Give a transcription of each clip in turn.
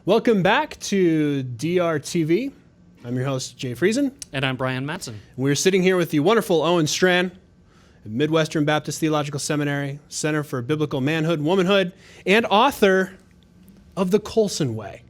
Welcome back to DRTV. I'm your host, Jay Friesen. And I'm Brian Mattson. We're sitting here with the wonderful Owen Strachan, Midwestern Baptist Theological Seminary, Center for Biblical Manhood and Womanhood, and author of The Colson Way,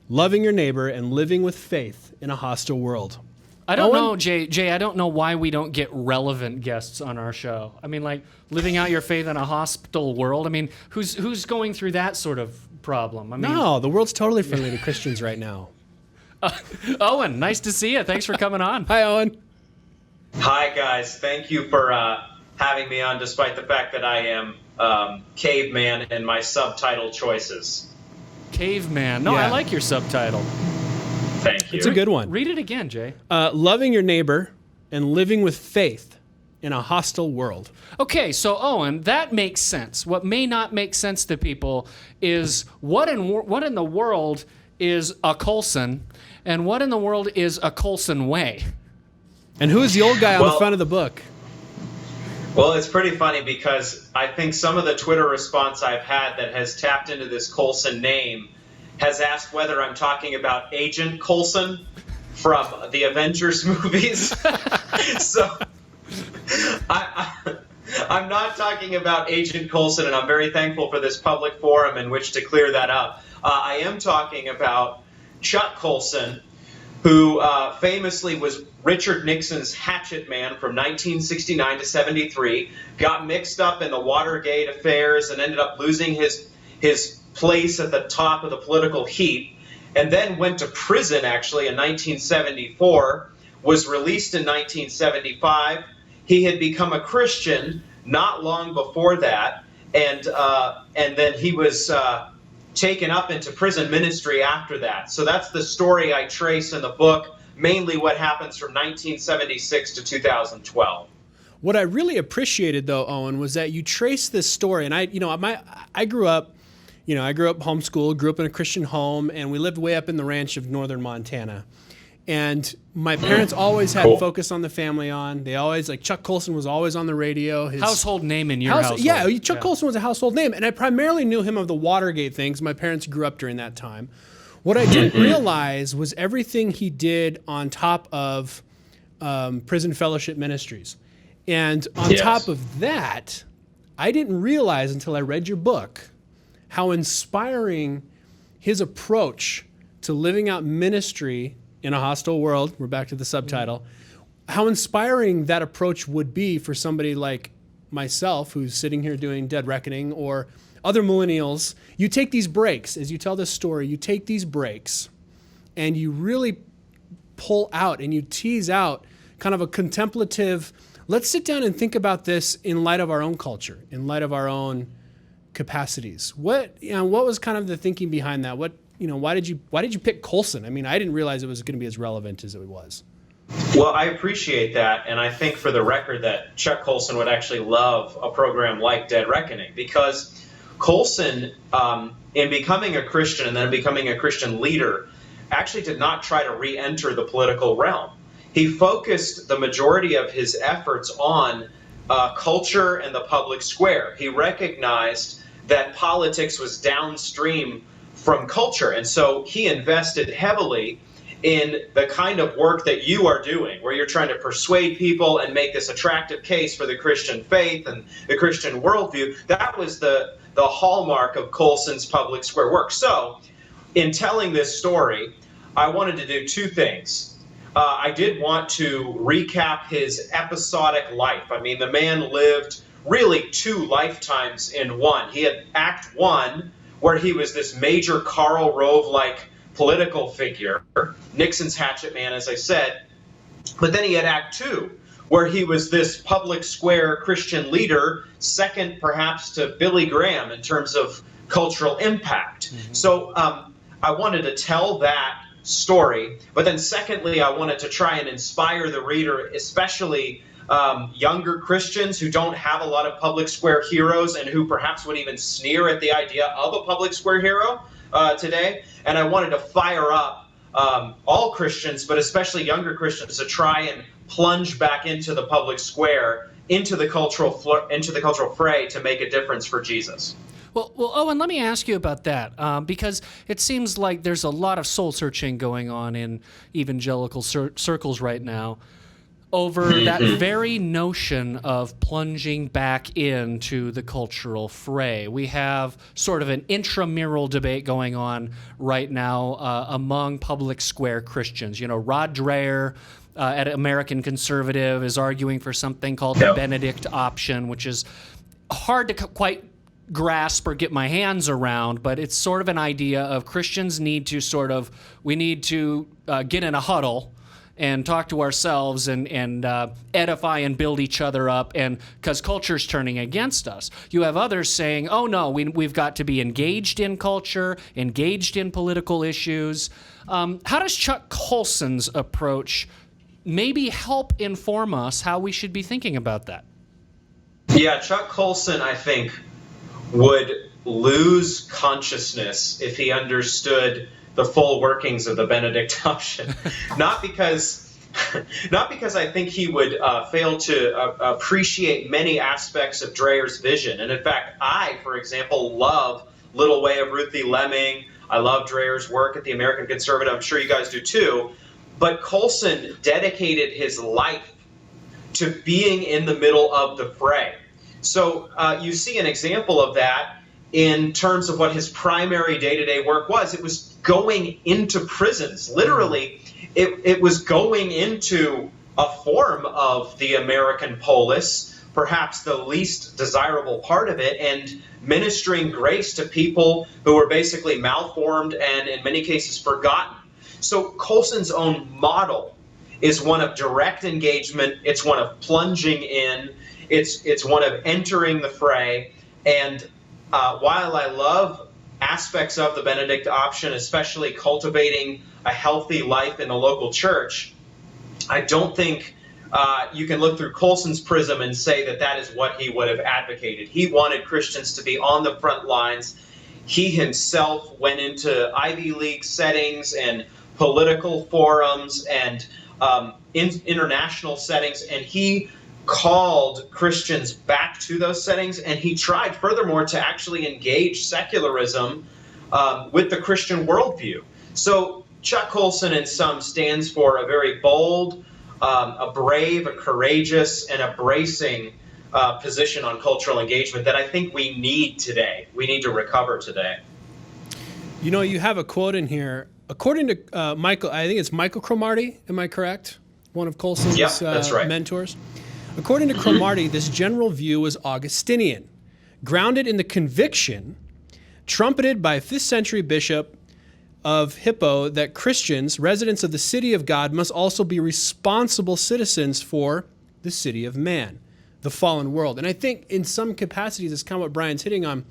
Loving Your Neighbor and Living with Faith in a Hostile World. I don't know, Jay, I don't know why we don't get relevant guests on our show. I mean, like, living out your faith in a hostile world. I mean, who's going through that sort of problem? I mean, No, the world's totally friendly to Christians right now. Owen, nice to see you. Thanks for coming on. Hi, Owen. Hi, guys. Thank you for having me on, despite the fact that I am caveman in my subtitle choices. Caveman. No, Yeah. I like your subtitle. Thank you. It's a good one. Read it again, Jay. Loving your neighbor and living with faith in a hostile world. Okay, so Owen, that makes sense. What may not make sense to people is what in the world is a Colson, and what in the world is a Colson Way? And who is the old guy on the front of the book? Well, it's pretty funny because I think some of the Twitter response I've had that has tapped into this Colson name has asked whether I'm talking about Agent Colson from the Avengers movies. So I'm not talking about Agent Colson, and I'm very thankful for this public forum in which to clear that up. I am talking about Chuck Colson, who famously was Richard Nixon's hatchet man from 1969 to 73, got mixed up in the Watergate affairs and ended up losing his place at the top of the political heap, and then went to prison actually in 1974, was released in 1975. He had become a Christian not long before that, and then he was taken up into prison ministry after that. So that's the story I trace in the book, mainly what happens from 1976 to 2012. What I really appreciated, though, Owen, was that you traced this story. And I grew up homeschooled, grew up in a Christian home, and we lived way up in the ranch of northern Montana. And my parents always had focus on the family on. They always, like, Chuck Colson was always on the radio. His Household name in your household. Yeah, Chuck Colson was a household name. And I primarily knew him of the Watergate things. My parents grew up during that time. What I didn't realize was everything he did on top of Prison Fellowship Ministries. And on top of that, I didn't realize until I read your book how inspiring his approach to living out ministry in a hostile world, we're back to the subtitle, how inspiring that approach would be for somebody like myself who's sitting here doing Dead Reckoning, or other millennials. You take these breaks, as you tell this story, you take these breaks and you really pull out and you tease out kind of a contemplative, let's sit down and think about this in light of our own culture, in light of our own capacities. What was kind of the thinking behind that? Why did you pick Colson? I mean, I didn't realize it was going to be as relevant as it was. Well, I appreciate that, and I think for the record that Chuck Colson would actually love a program like Dead Reckoning, because Colson, in becoming a Christian and then becoming a Christian leader, actually did not try to re-enter the political realm. He focused the majority of his efforts on culture and the public square. He recognized that politics was downstream from culture, and so he invested heavily in the kind of work that you are doing, where you're trying to persuade people and make this attractive case for the Christian faith and the Christian worldview. That was the hallmark of Colson's public square work. So in telling this story, I wanted to do two things. I did want to recap his episodic life. I mean, the man lived really two lifetimes in one. He had Act One, where he was this major Karl Rove-like political figure, Nixon's hatchet man, as I said. But then he had Act Two, where he was this public square Christian leader, second perhaps to Billy Graham in terms of cultural impact. Mm-hmm. So I wanted to tell that story, but then secondly, I wanted to try and inspire the reader, especially younger Christians who don't have a lot of public square heroes and who perhaps would even sneer at the idea of a public square hero today. And I wanted to fire up all Christians, but especially younger Christians, to try and plunge back into the public square, into the cultural fray to make a difference for Jesus. Well, Owen, let me ask you about that, because it seems like there's a lot of soul searching going on in evangelical circles right now over that very notion of plunging back into the cultural fray. We have sort of an intramural debate going on right now among public square Christians. You know, Rod Dreher at American Conservative is arguing for something called the Benedict option, which is hard to quite grasp or get my hands around, but it's sort of an idea of Christians need to get in a huddle and talk to ourselves and edify and build each other up, and because culture's turning against us. You have others saying, oh no, we've got to be engaged in culture, engaged in political issues. How does Chuck Colson's approach maybe help inform us how we should be thinking about that? Yeah, Chuck Colson, I think, would lose consciousness if he understood the full workings of the Benedict option. Not because I think he would fail to appreciate many aspects of Dreher's vision. And in fact, I, for example, love Little Way of Ruthie Lemming. I love Dreher's work at the American Conservative. I'm sure you guys do too. But Colson dedicated his life to being in the middle of the fray. So you see an example of that in terms of what his primary day-to-day work was. It was going into prisons. Literally, it was going into a form of the American polis, perhaps the least desirable part of it, and ministering grace to people who were basically malformed and in many cases forgotten. So Colson's own model is one of direct engagement. It's one of plunging in. It's one of entering the fray. And while I love aspects of the Benedict option, especially cultivating a healthy life in the local church, I don't think you can look through Colson's prism and say that that is what he would have advocated. He wanted Christians to be on the front lines. He himself went into Ivy League settings and political forums and international settings, and he called Christians back to those settings, and he tried, furthermore, to actually engage secularism with the Christian worldview. So Chuck Colson, in sum, stands for a very bold, a brave, a courageous, and a bracing position on cultural engagement that I think we need today. We need to recover today. You know, you have a quote in here. According to Michael, I think it's Michael Cromartie, am I correct? One of Colson's that's right. mentors. According to Cromartie, this general view was Augustinian, grounded in the conviction, trumpeted by a 5th century bishop of Hippo, that Christians, residents of the city of God, must also be responsible citizens for the city of man, the fallen world. And I think in some capacities, it's kind of what Brian's hitting on,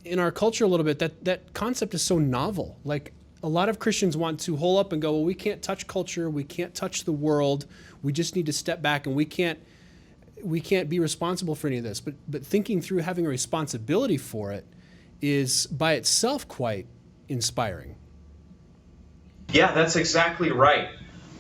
in our culture a little bit, that concept is so novel. Like, a lot of Christians want to hole up and go, well, we can't touch culture, we can't touch the world, we just need to step back, and we can't be responsible for any of this. But thinking through having a responsibility for it is by itself quite inspiring. Yeah, that's exactly right.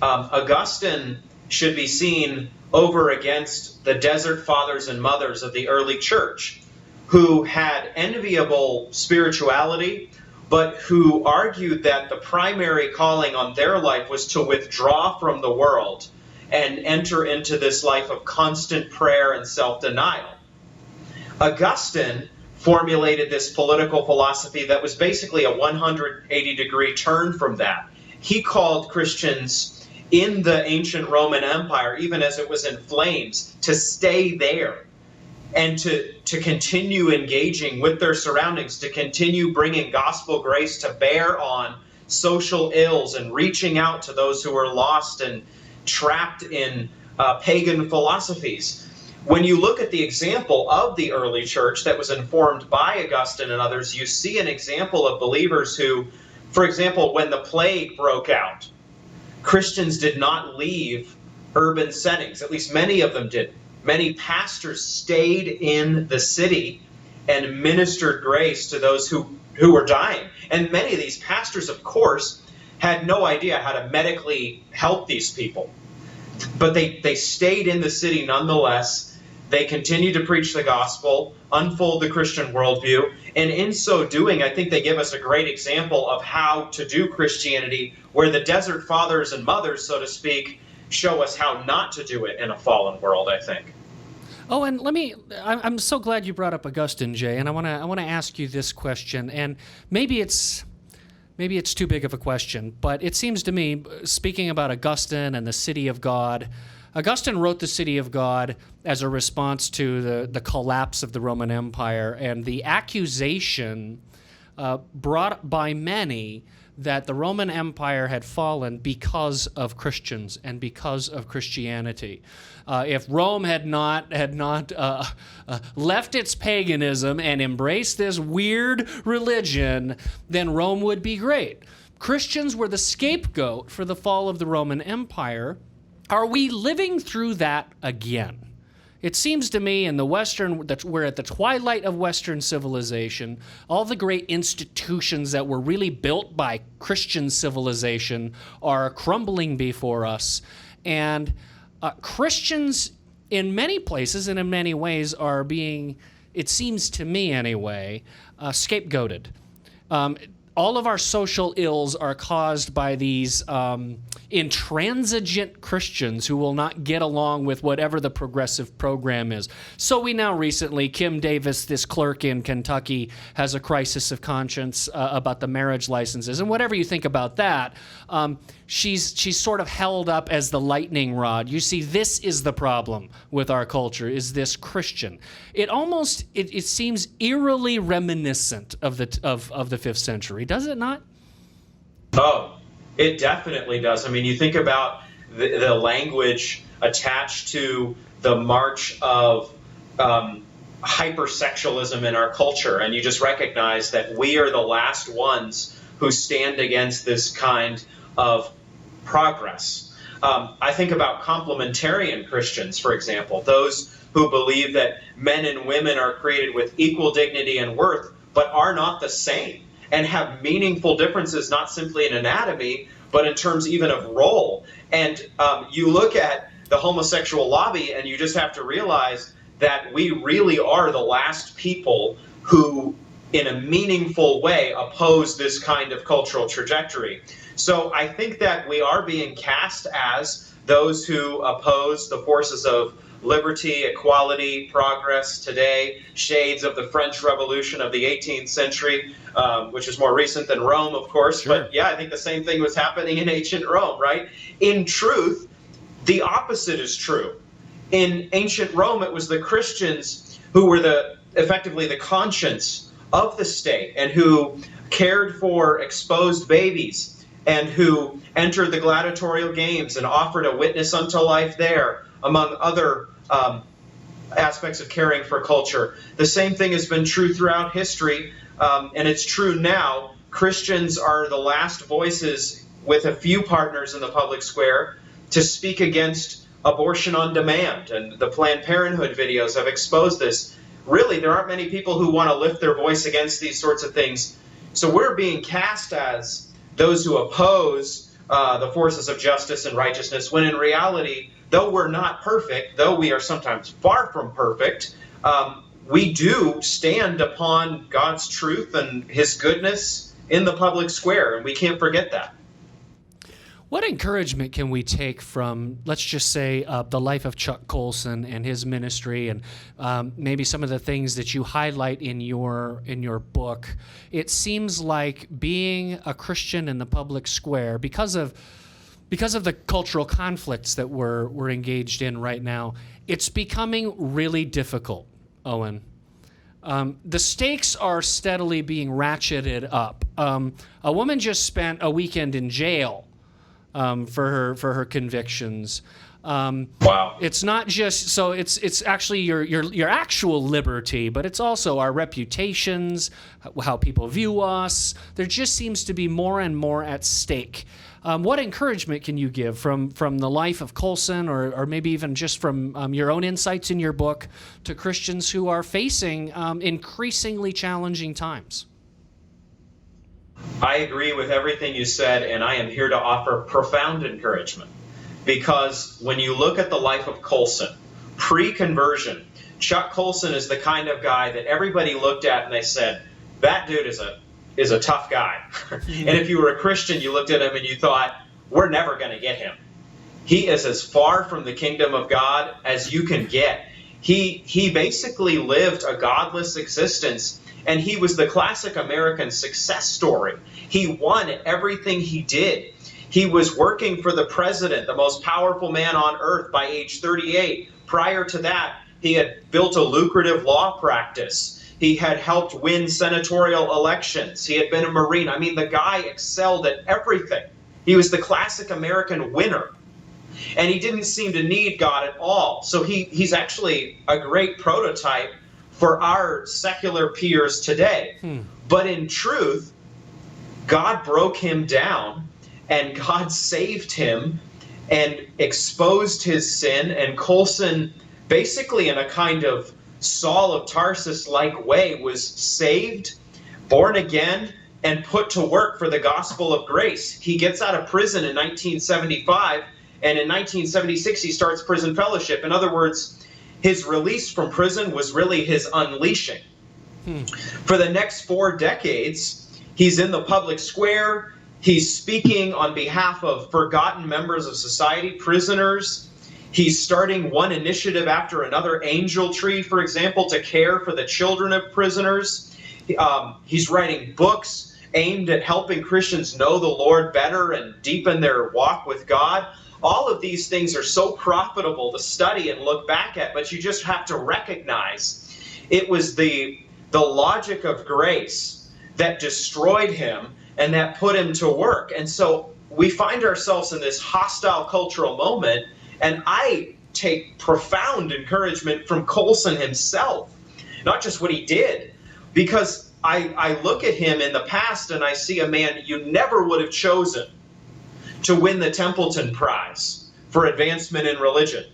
Augustine should be seen over against the desert fathers and mothers of the early church, who had enviable spirituality, but who argued that the primary calling on their life was to withdraw from the world and enter into this life of constant prayer and self-denial. Augustine formulated this political philosophy that was basically a 180-degree turn from that. He called Christians in the ancient Roman Empire, even as it was in flames, to stay there and to continue engaging with their surroundings, to continue bringing gospel grace to bear on social ills and reaching out to those who are lost and trapped in pagan philosophies. When you look at the example of the early church that was informed by Augustine and others, you see an example of believers who, for example, when the plague broke out, Christians did not leave urban settings. At least many of them didn't. Many pastors stayed in the city and ministered grace to those who were dying. And many of these pastors, of course, had no idea how to medically help these people. But they stayed in the city nonetheless. They continue to preach the gospel, unfold the Christian worldview, and in so doing, I think they give us a great example of how to do Christianity, where the desert fathers and mothers, so to speak, show us how not to do it in a fallen world, I think. Oh, and I'm so glad you brought up Augustine, Jay, and I want to ask you this question, and maybe it's too big of a question, but it seems to me, speaking about Augustine and the city of God, Augustine wrote the City of God as a response to the collapse of the Roman Empire and the accusation brought by many that the Roman Empire had fallen because of Christians and because of Christianity. If Rome had not left its paganism and embraced this weird religion, then Rome would be great. Christians were the scapegoat for the fall of the Roman Empire. Are we living through that again? It seems to me in the Western, that we're at the twilight of Western civilization. All the great institutions that were really built by Christian civilization are crumbling before us. And Christians in many places and in many ways are being, it seems to me anyway, scapegoated. All of our social ills are caused by these intransigent Christians who will not get along with whatever the progressive program is. So we now recently, Kim Davis, this clerk in Kentucky, has a crisis of conscience about the marriage licenses. And whatever you think about that, she's sort of held up as the lightning rod. You see, this is the problem with our culture, is this Christian. It almost, it seems eerily reminiscent of the 5th century, does it not? Oh, it definitely does. I mean, you think about the language attached to the march of hypersexualism in our culture, and you just recognize that we are the last ones who stand against this kind of progress. I think about complementarian Christians, for example, those who believe that men and women are created with equal dignity and worth, but are not the same, and have meaningful differences, not simply in anatomy, but in terms even of role. And you look at the homosexual lobby, and you just have to realize that we really are the last people who, in a meaningful way, oppose this kind of cultural trajectory. So I think that we are being cast as those who oppose the forces of liberty, equality, progress today, shades of the French Revolution of the 18th century, which is more recent than Rome, of course. Sure. But yeah, I think the same thing was happening in ancient Rome, right? In truth, the opposite is true. In ancient Rome, it was the Christians who were effectively the conscience of the state, and who cared for exposed babies, and who entered the gladiatorial games and offered a witness unto life there, among other aspects of caring for culture. The same thing has been true throughout history, and it's true now. Christians are the last voices, with a few partners in the public square, to speak against abortion on demand, and the Planned Parenthood videos have exposed this. Really, there aren't many people who want to lift their voice against these sorts of things. So we're being cast as those who oppose the forces of justice and righteousness, when in reality, though we're not perfect, though we are sometimes far from perfect, we do stand upon God's truth and His goodness in the public square, and we can't forget that. What encouragement can we take from, let's just say, the life of Chuck Colson and his ministry, and maybe some of the things that you highlight in your book? It seems like being a Christian in the public square, because of the cultural conflicts that we're engaged in right now, it's becoming really difficult, Owen. The stakes are steadily being ratcheted up. A woman just spent a weekend in jail for her convictions. Wow. It's not just, so it's actually your actual liberty, but it's also our reputations, how people view us. There just seems to be more and more at stake. What encouragement can you give from the life of Colson, or maybe even just from your own insights in your book, to Christians who are facing increasingly challenging times? I agree with everything you said, and I am here to offer profound encouragement. Because when you look at the life of Colson, pre-conversion, Chuck Colson is the kind of guy that everybody looked at and they said, that dude is a tough guy. And if you were a Christian, you looked at him and you thought, we're never going to get him. He is as far from the kingdom of God as you can get. He basically lived a godless existence, and he was the classic American success story. He won everything he did. He was working for the president, the most powerful man on earth, by age 38. Prior to that, he had built a lucrative law practice. He had helped win senatorial elections. He had been a Marine. I mean, the guy excelled at everything. He was the classic American winner. And he didn't seem to need God at all. So he's actually a great prototype for our secular peers today. But in truth, God broke him down, and God saved him and exposed his sin. And Colson, basically in a kind of Saul of Tarsus-like way, was saved, born again, and put to work for the gospel of grace. He gets out of prison in 1975, and in 1976 he starts prison fellowship. In other words, his release from prison was really his unleashing. For the next 4 decades, he's in the public square. He's speaking on behalf of forgotten members of society, prisoners. He's starting one initiative after another, Angel Tree, for example, to care for the children of prisoners. He's writing books aimed at helping Christians know the Lord better and deepen their walk with God. All of these things are so profitable to study and look back at, but you just have to recognize it was the logic of grace that destroyed him and that put him to work. And so we find ourselves in this hostile cultural moment, and I take profound encouragement from Colson himself, not just what he did, because I look at him in the past and I see a man you never would have chosen to win the Templeton Prize for advancement in religion.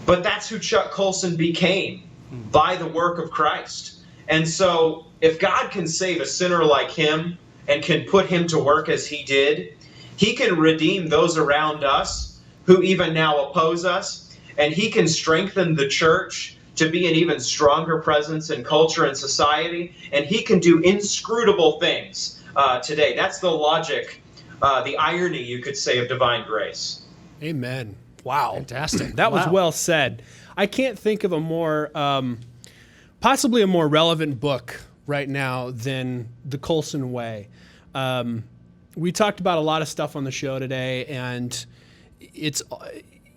But that's who Chuck Colson became by the work of Christ. And so if God can save a sinner like him and can put him to work as he did, he can redeem those around us who even now oppose us, and he can strengthen the church to be an even stronger presence in culture and society, and he can do inscrutable things today. That's the logic, the irony, you could say, of divine grace. Amen. Wow. Fantastic. That was well said. I can't think of a more, possibly a more relevant book right now than The Colson Way. We talked about a lot of stuff on the show today, and it's,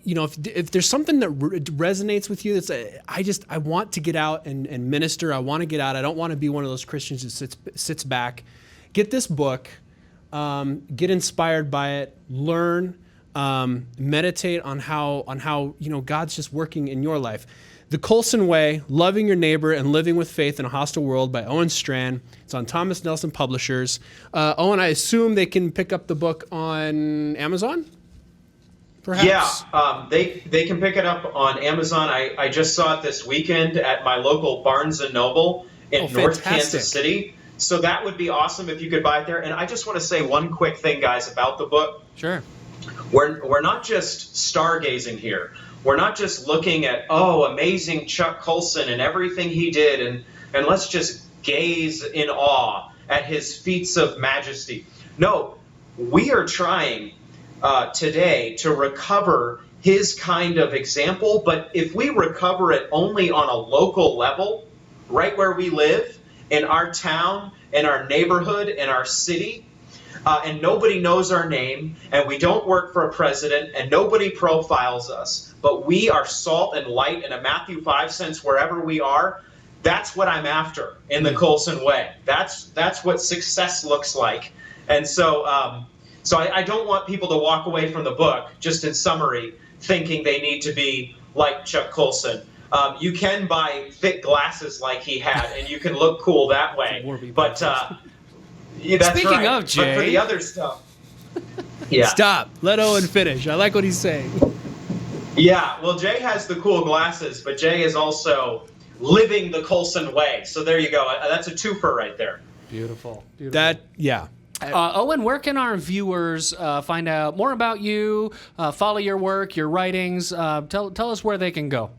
you know, if there's something that resonates with you, that's I want to get out and minister. I want to get out. I don't want to be one of those Christians that sits back. Get this book, get inspired by it, learn, meditate on how you know God's just working in your life. The Colson Way, Loving Your Neighbor and Living with Faith in a Hostile World by Owen Strachan. It's on Thomas Nelson Publishers. Owen, I assume they can pick up the book on Amazon? Perhaps? Yeah, they can pick it up on Amazon. I just saw it this weekend at my local Barnes & Noble in North Kansas City. So that would be awesome if you could buy it there. And I just want to say one quick thing, guys, about the book. Sure. We're not just stargazing here. We're not just looking at, oh, amazing Chuck Colson and everything he did, and let's just gaze in awe at his feats of majesty. No, we are trying today to recover his kind of example, but if we recover it only on a local level, right where we live, in our town, in our neighborhood, in our city, and nobody knows our name, and we don't work for a president, and nobody profiles us, but we are salt and light in a Matthew 5 sense wherever we are, that's what I'm after in the Colson Way. That's what success looks like. And so I don't want people to walk away from the book, just in summary, thinking they need to be like Chuck Colson. You can buy thick glasses like he had, and you can look cool that way. But yeah, that's Speaking right. of, Jay. But for the other stuff, yeah. Stop. Let Owen finish. I like what he's saying. Yeah, well, Jay has the cool glasses, but Jay is also living the Colson Way. So there you go. That's a twofer right there. Beautiful. That, yeah. Owen, where can our viewers find out more about you, follow your work, your writings? Tell us where they can go.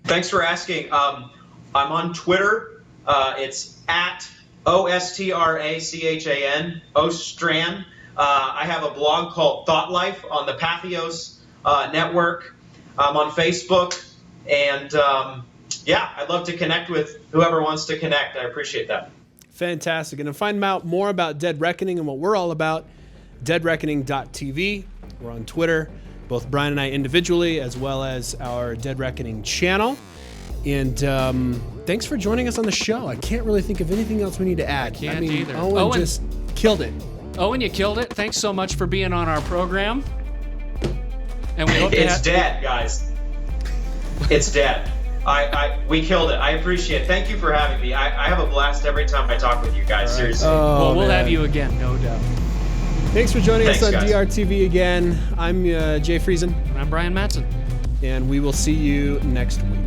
Thanks for asking. I'm on Twitter. It's at OSTRACHAN, Ostran. I have a blog called Thought Life on the Patheos network. I'm on Facebook. And I'd love to connect with whoever wants to connect. I appreciate that. Fantastic. And to find out more about Dead Reckoning and what we're all about, deadreckoning.tv. We're on Twitter, both Brian and I individually, as well as our Dead Reckoning channel. And thanks for joining us on the show. I can't really think of anything else we need to add. Can't either. Owen just killed it. Owen, you killed it. Thanks so much for being on our program. And we hope it's dead, guys. It's dead. We killed it. I appreciate it. Thank you for having me. I have a blast every time I talk with you guys. Right. Seriously. Well, we'll have you again, no doubt. Thanks for joining us on guys. DRTV again. I'm Jay Friesen. And I'm Brian Mattson. And we will see you next week.